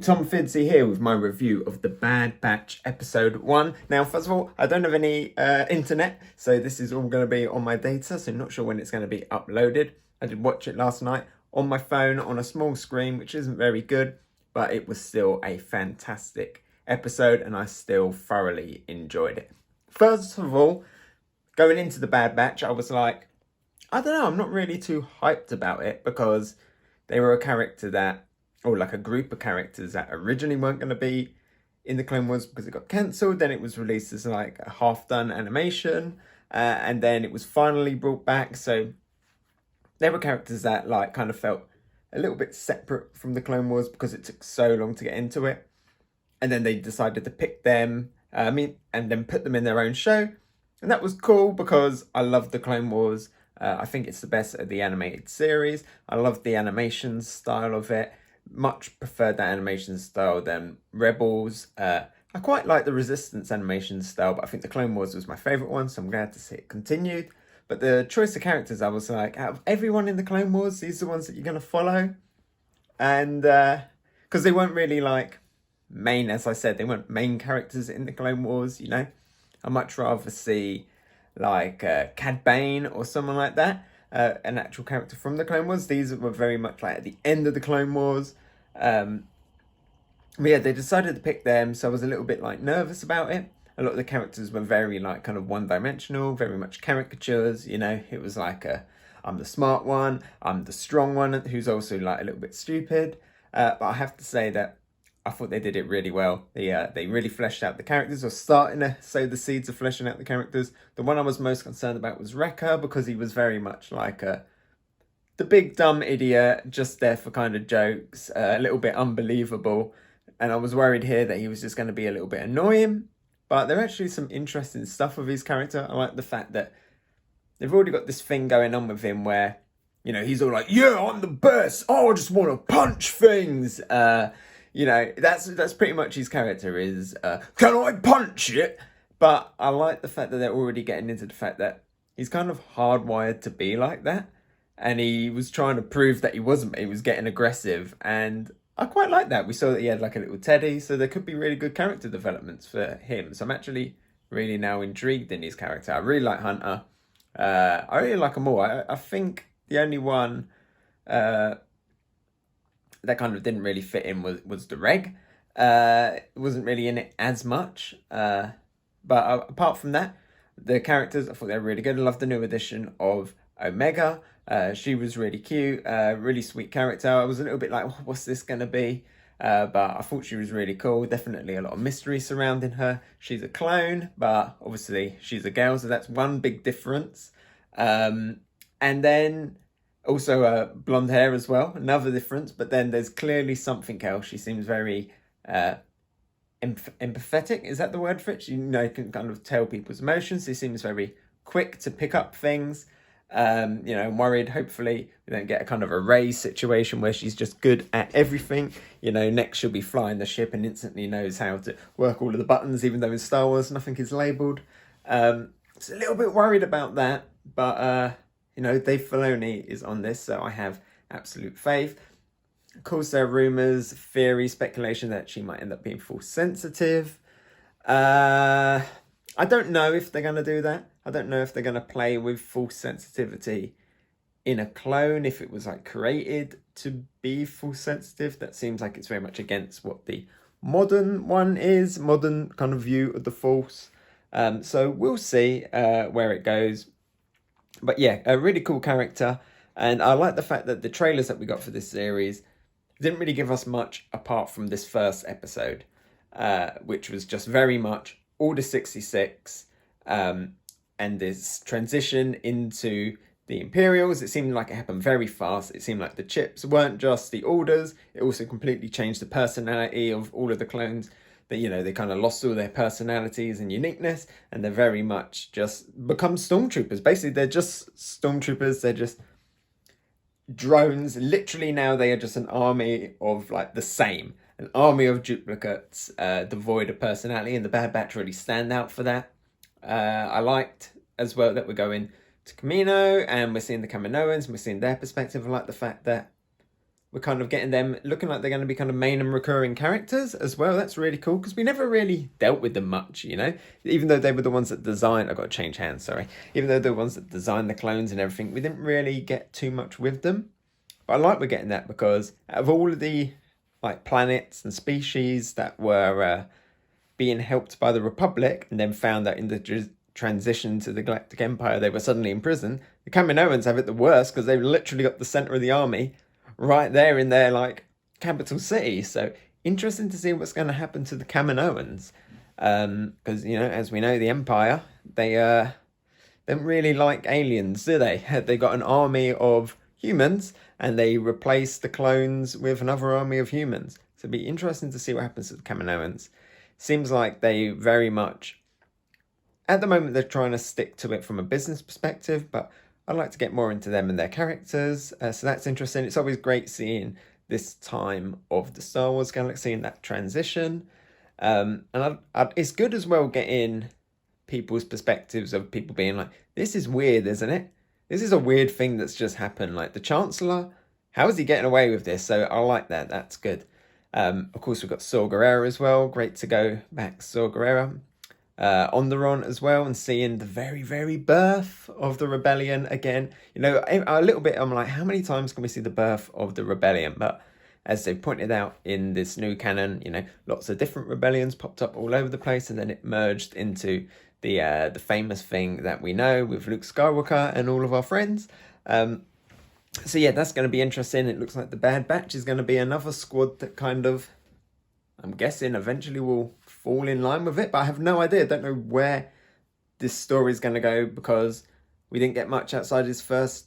Tom Fidzy here with my review of The Bad Batch Episode 1. Now, first of all, I don't have any internet, so this is all going to be on my data, so not sure when it's going to be uploaded. I did watch it last night on my phone on a small screen, which isn't very good, but it was still a fantastic episode, and I still thoroughly enjoyed it. First of all, going into The Bad Batch, I was like, I don't know, I'm not really too hyped about it, because they were a character that, or like a group of characters that originally weren't going to be in the Clone Wars because it got cancelled. Then it was released as like a half-done animation, and then it was finally brought back. So they were characters that like kind of felt a little bit separate from the Clone Wars because it took so long to get into it. And then they decided to pick them, and then put them in their own show. And that was cool because I love the Clone Wars. I think it's the best of the animated series. I love the animation style of it. Much preferred that animation style than Rebels. I quite like the Resistance animation style, but I think the Clone Wars was my favourite one, so I'm glad to see it continued. But the choice of characters, I was like, out of everyone in the Clone Wars, these are the ones that you're going to follow. And because they weren't really like main, as I said, they weren't main characters in the Clone Wars, you know. I'd much rather see like Cad Bane or someone like that. An actual character from the Clone Wars. These were very much like at the end of the Clone Wars. But yeah, they decided to pick them, so I was a little bit like nervous about it. A lot of the characters were very like kind of one-dimensional, very much caricatures, you know. It was like I'm the smart one, I'm the strong one, who's also like a little bit stupid. But I have to say that I thought they did it really well. They really fleshed out the characters, or starting to sow the seeds of fleshing out the characters. The one I was most concerned about was Wrecker, because he was very much like the big dumb idiot, just there for kind of jokes, a little bit unbelievable. And I was worried here that he was just going to be a little bit annoying. But there are actually some interesting stuff with his character. I like the fact that they've already got this thing going on with him where, you know, he's all like, yeah, I'm the best. Oh, I just want to punch things. You know, that's pretty much his character is, can I punch it? But I like the fact that they're already getting into the fact that he's kind of hardwired to be like that. And he was trying to prove that he wasn't. He was getting aggressive. And I quite like that. We saw that he had like a little teddy. So there could be really good character developments for him. So I'm actually really now intrigued in his character. I really like Hunter. I really like them all. I think the only one that kind of didn't really fit in was the Reg. It wasn't really in it as much. But apart from that, the characters, I thought they were really good. I love the new addition of Omega. She was really cute, really sweet character. I was a little bit like, what's this going to be? But I thought she was really cool. Definitely a lot of mystery surrounding her. She's a clone, but obviously she's a girl, so that's one big difference. And then also blonde hair as well, another difference. But then there's clearly something else. She seems very empathetic. Is that the word for it? She, you know, can kind of tell people's emotions. She seems very quick to pick up things. You know, I'm worried hopefully we don't get a kind of a Rey situation where she's just good at everything. You know, next she'll be flying the ship and instantly knows how to work all of the buttons, even though in Star Wars nothing is labelled. So a little bit worried about that, but you know, Dave Filoni is on this, so I have absolute faith. Of course, there are rumours, theory, speculation that she might end up being force sensitive. I don't know if they're going to do that. I don't know if they're going to play with force sensitivity in a clone, if it was like created to be force sensitive. That seems like it's very much against what the modern one is, modern kind of view of the force. So we'll see where it goes. But yeah, a really cool character. And I like the fact that the trailers that we got for this series didn't really give us much apart from this first episode, which was just very much Order 66 and this transition into the Imperials. It seemed like it happened very fast. It seemed like the chips weren't just the orders. It also completely changed the personality of all of the clones. That, you know, they kind of lost all their personalities and uniqueness, and they're very much just become Stormtroopers. Basically, they're just Stormtroopers. They're just drones. Literally now they are just an army of like the same. An army of duplicates, devoid of personality, and the Bad Batch really stand out for that. I liked as well that we're going to Camino, and we're seeing the Kaminoans, and we're seeing their perspective. I like the fact that we're kind of getting them looking like they're going to be kind of main and recurring characters as well. That's really cool because we never really dealt with them much, you know, even though they were the ones that designed. I got to change hands, sorry. Even though they're the ones that designed the clones and everything, we didn't really get too much with them. But I like we're getting that because out of all of the like planets and species that were being helped by the Republic and then found out in the transition to the Galactic Empire they were suddenly in prison, the Kaminoans have it the worst because they've literally got the center of the army right there in their like capital city. So interesting to see what's going to happen to the Kaminoans, because you know, as we know, the Empire, they don't really like aliens, do they? They got an army of humans and they replaced the clones with another army of humans. So it'd be interesting to see what happens to the Kaminoans. Seems like they very much, at the moment, they're trying to stick to it from a business perspective, but I'd like to get more into them and their characters. So that's interesting. It's always great seeing this time of the Star Wars galaxy and that transition. And it's good as well getting people's perspectives of people being like, this is weird, isn't it? This is a weird thing that's just happened. Like the Chancellor, how is he getting away with this? So I like that. That's good. Of course, we've got Saw Gerrera as well. Great to go back, Saw Gerrera. Onderon as well, and seeing the very, very birth of the rebellion again. You know, a little bit, I'm like, how many times can we see the birth of the rebellion? But as they pointed out in this new canon, you know, lots of different rebellions popped up all over the place, and then it merged into the famous thing that we know with Luke Skywalker and all of our friends. So yeah, that's going to be interesting. It looks like the Bad Batch is going to be another squad that kind of, I'm guessing, eventually will fall in line with it, but I have no idea. I don't know where this story is going to go because we didn't get much outside this first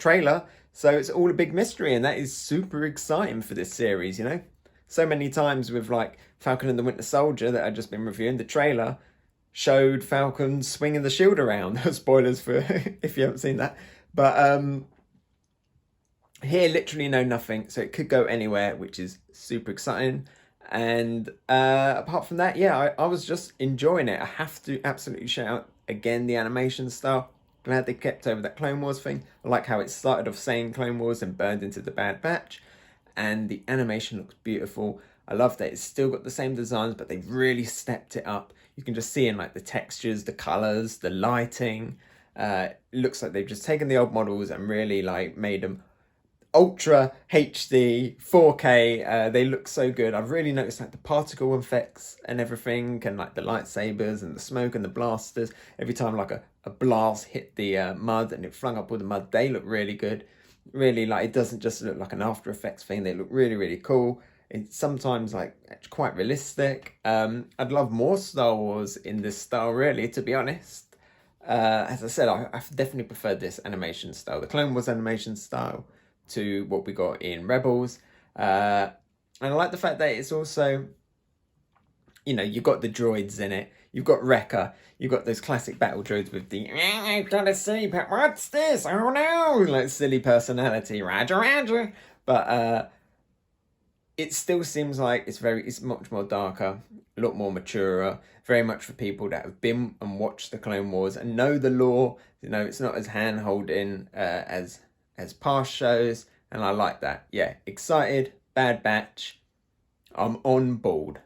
trailer, so it's all a big mystery, and that is super exciting for this series. You know, so many times with like Falcon and the Winter Soldier that I've just been reviewing, the trailer showed Falcon swinging the shield around. Spoilers for if you haven't seen that, but here literally know nothing, so it could go anywhere, which is super exciting. And apart from that, yeah, I was just enjoying it. I have to absolutely shout out again the animation style. Glad they kept over that Clone Wars thing. I like how it started off saying Clone Wars and burned into the Bad Batch, and the animation looks beautiful. I love that it's still got the same designs, but they've really stepped it up. You can just see in like the textures, the colors, the lighting. It looks like they've just taken the old models and really like made them Ultra HD 4K. They look so good. I've really noticed like the particle effects and everything, and like the lightsabers and the smoke and the blasters. Every time like a blast hit the mud and it flung up all the mud, they look really good. Really, like, it doesn't just look like an After Effects thing. They look really, really cool. It's sometimes like quite realistic. I'd love more Star Wars in this style, really, to be honest. As I said, I've definitely preferred this animation style, the Clone Wars animation style, to what we got in Rebels. And I like the fact that it's also, you know, you've got the droids in it. You've got Wrecker. You've got those classic battle droids with the, I've got to see, what's this? Oh no! Like silly personality. Roger, Roger. But it still seems like it's much more darker, a lot more mature, very much for people that have been and watched the Clone Wars and know the lore. You know, it's not as hand-holding as past shows, and I like that. Yeah, excited, Bad Batch. I'm on board.